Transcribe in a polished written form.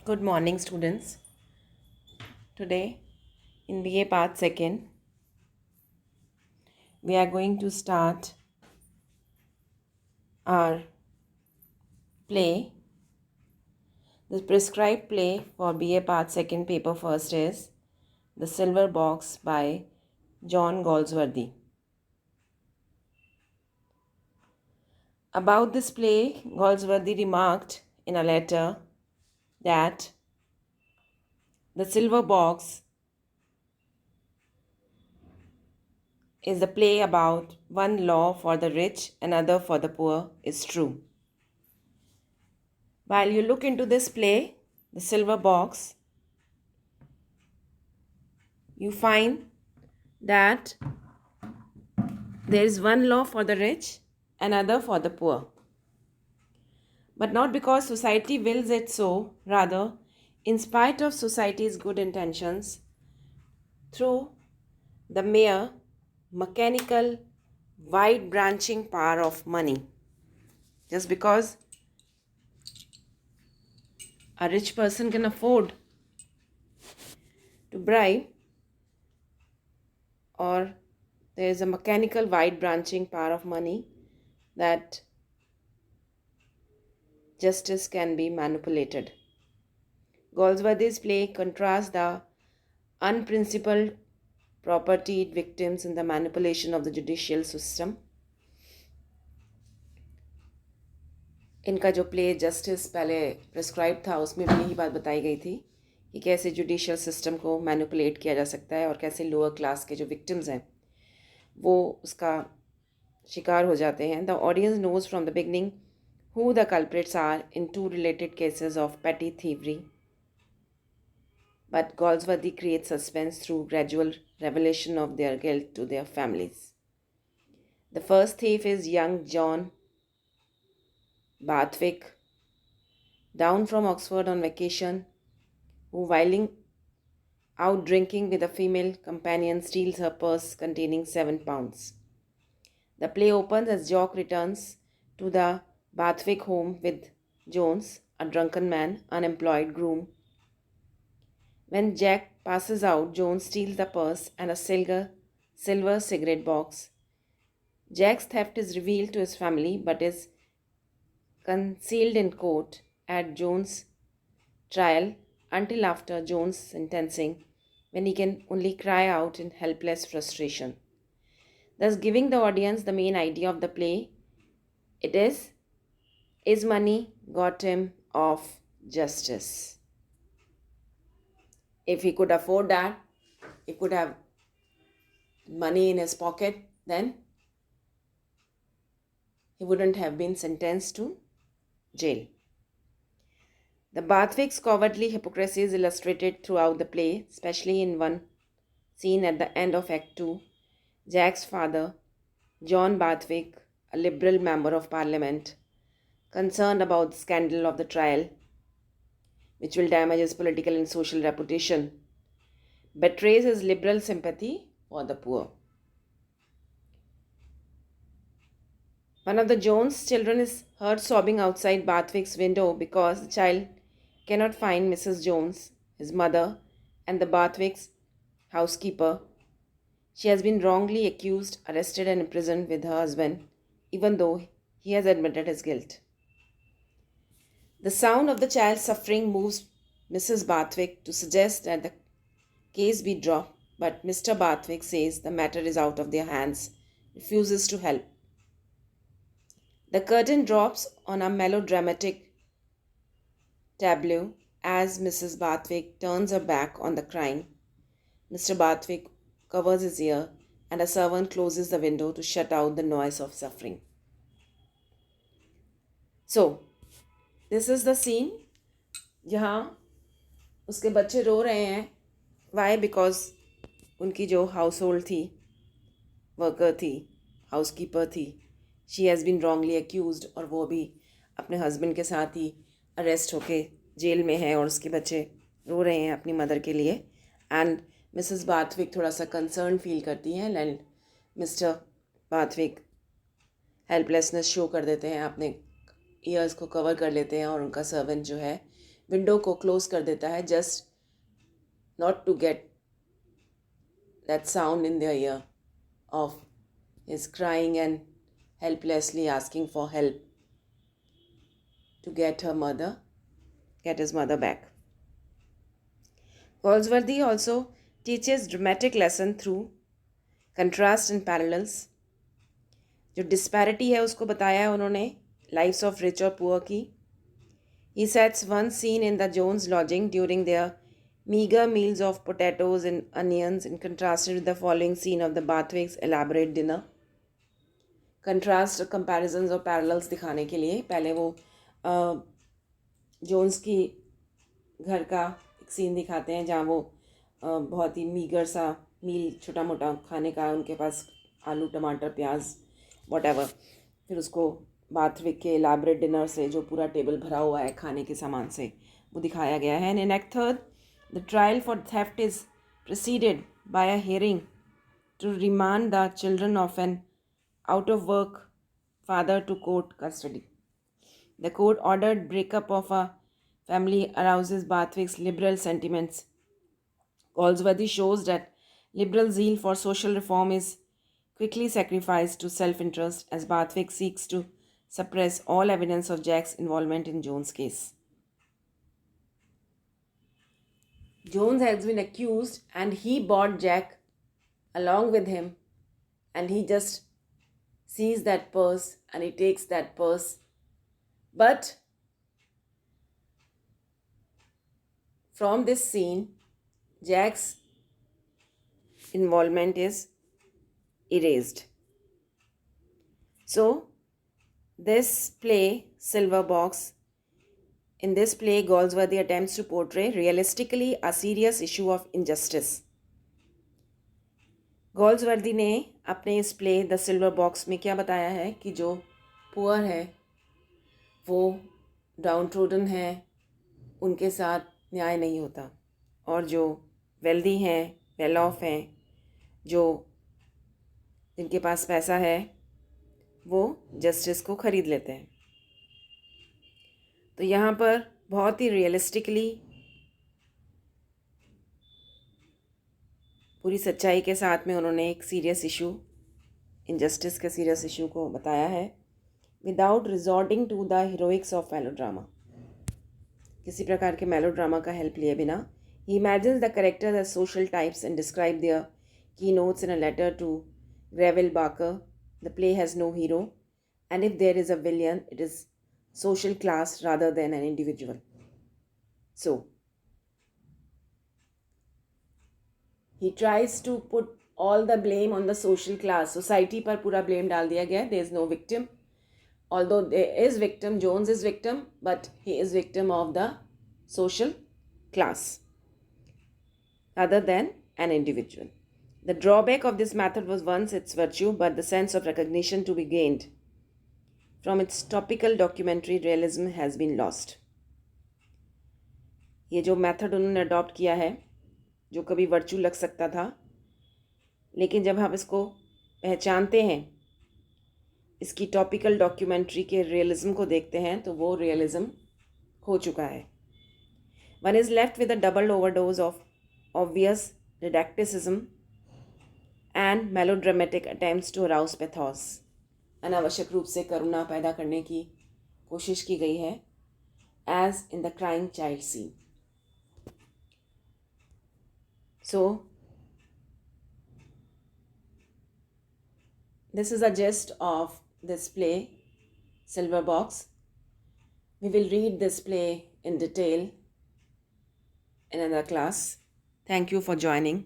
Good morning, students. Today, in BA Part 2nd, we are going to start our play. The prescribed play for BA Part 2nd paper first is The Silver Box by John Galsworthy. About this play, Galsworthy remarked in a letter that The Silver Box is a play about one law for the rich, another for the poor, is true. While you look into this play, The Silver Box, you find that there is one law for the rich, another for the poor. But not because society wills it so, rather, in spite of society's good intentions, through the mere mechanical, wide branching power of money. Just because a rich person can afford to bribe, or there is a mechanical, wide branching power of money, that justice can be manipulated. Galsworthy's play contrasts the unprincipled property victims in the manipulation of the judicial system. इनका जो play justice पहले prescribe था उसमें भी यही बात बताई गई थी कि कैसे जुडिशियल सिस्टम को मैनिपुलेट किया जा सकता है और कैसे लोअर क्लास के जो विक्टिम्स हैं वो उसका शिकार हो जाते हैं. The audience knows from the beginning who the culprits are in two related cases of petty thievery. But Galsworthy creates suspense through gradual revelation of their guilt to their families. The first thief is young John Bathwick, down from Oxford on vacation, who, whiling out drinking with a female companion, steals her purse containing £7. The play opens as Jock returns to the Bathwick home with Jones, a drunken man, unemployed groom. When Jack passes out, Jones steals the purse and a silver cigarette box. Jack's theft is revealed to his family but is concealed in court at Jones' trial until after Jones' sentencing, when he can only cry out in helpless frustration, thus giving the audience the main idea of the play. It is money got him off justice? If he could afford that, he could have money in his pocket, then he wouldn't have been sentenced to jail. The Bathwick's cowardly hypocrisy is illustrated throughout the play, especially in one scene at the end of Act 2. Jack's father, John Bathwick, a Liberal member of Parliament, concerned about the scandal of the trial, which will damage his political and social reputation, betrays his liberal sympathy for the poor. One of the Jones children is heard sobbing outside Bathwick's window because the child cannot find Mrs. Jones, his mother, and the Bathwick's housekeeper. She has been wrongly accused, arrested, and imprisoned with her husband, even though he has admitted his guilt. The sound of the child's suffering moves Mrs. Bathwick to suggest that the case be dropped, but Mr. Bathwick says the matter is out of their hands, refuses to help. The curtain drops on a melodramatic tableau as Mrs. Bathwick turns her back on the crying. Mr. Bathwick covers his ear and a servant closes the window to shut out the noise of suffering. So, this is the scene जहाँ उसके बच्चे रो रहे हैं. Why? Because उनकी जो household थी, worker थी, housekeeper थी, she has been wrongly accused, और वो भी अपने हस्बैंड के साथ ही अरेस्ट होके जेल में है और उसके बच्चे रो रहे हैं अपनी मदर के लिए. एंड मिसेस बाथविक थोड़ा सा कंसर्न फील करती हैं एंड मिस्टर बाथविक हेल्पलेसनेस शो कर देते हैं, अपने ईयर्स को कवर कर लेते हैं और उनका सर्वेंट जो है विंडो को क्लोज कर देता है just not to get that sound in the ear of his crying and helplessly asking for help to get his mother back. Goldsworthy also teaches dramatic lesson through contrast and parallels. जो disparity है उसको बताया है उन्होंने lives of rich और poor की. He sets one scene in the Jones lodging during their meager meals of potatoes and onions in contrast with the following scene of the Bathwicks' elaborate dinner. Contrast comparisons और parallels दिखाने के लिए पहले वो Jones की घर का एक सीन दिखाते हैं जहाँ वो बहुत ही मीगर सा मील छोटा मोटा खाने का उनके पास आलू टमाटर प्याज वॉटेवर. फिर उसको बाथविक के एलाबरेट डिनर से जो पूरा टेबल भरा हुआ है खाने के सामान से वो दिखाया गया है. In act third the trial for theft is preceded by a hearing to remand the children of an out of work father to court custody. The court ordered breakup of a family arouses Bathwick's liberal sentiments. Goldsworthy shows that liberal zeal for social reform is quickly sacrificed to self-interest as Bathwick seeks to suppress all evidence of Jack's involvement in Jones' case. Jones has been accused and he brought Jack along with him and he just sees that purse and he takes that purse. But from this scene, Jack's involvement is erased. So, this play, Silver Box, in this play, Goldsworthy attempts to portray realistically a serious issue of injustice. गोल्ड्सवर्दी ने अपने इस play the silver box में क्या बताया है कि जो poor है वो डाउन ट्रोडन है उनके साथ न्याय नहीं होता और जो वेल्दी हैं वेल ऑफ हैं जो जिनके पास पैसा है वो जस्टिस को ख़रीद लेते हैं. तो यहाँ पर बहुत ही रियलिस्टिकली पूरी सच्चाई के साथ में उन्होंने एक सीरियस इशू इनजस्टिस के सीरियस इशू को बताया है without resorting to the heroics of melodrama. किसी प्रकार के मेलोड्रामा का हेल्प लिए बिना ही imagines the characters as social types and describe their key notes in a letter to Granville Barker. The play has no hero and if there is a villain it is social class rather than an individual. So, he tries to put all the blame on the social class. Society पर पूरा blame डाल दिया गया. There is no victim. Although there is victim, Jones is victim, but he is victim of the social class rather than an individual. The drawback of this method was once its virtue, but the sense of recognition to be gained from its topical documentary realism has been lost. ये जो method उन्होंने adopt किया है जो कभी virtue लग सकता था लेकिन जब हम इसको पहचानते हैं इसकी टॉपिकल डॉक्यूमेंट्री के रियलिज्म को देखते हैं तो वो रियलिज्म खो चुका है. One is left with a double overdose of obvious didacticism and melodramatic attempts to arouse pathos. अनावश्यक रूप से करुणा पैदा करने की कोशिश की गई है as in the crying child scene. So this is a gist of this play silver box. We will read this play in detail in another class. Thank you for joining.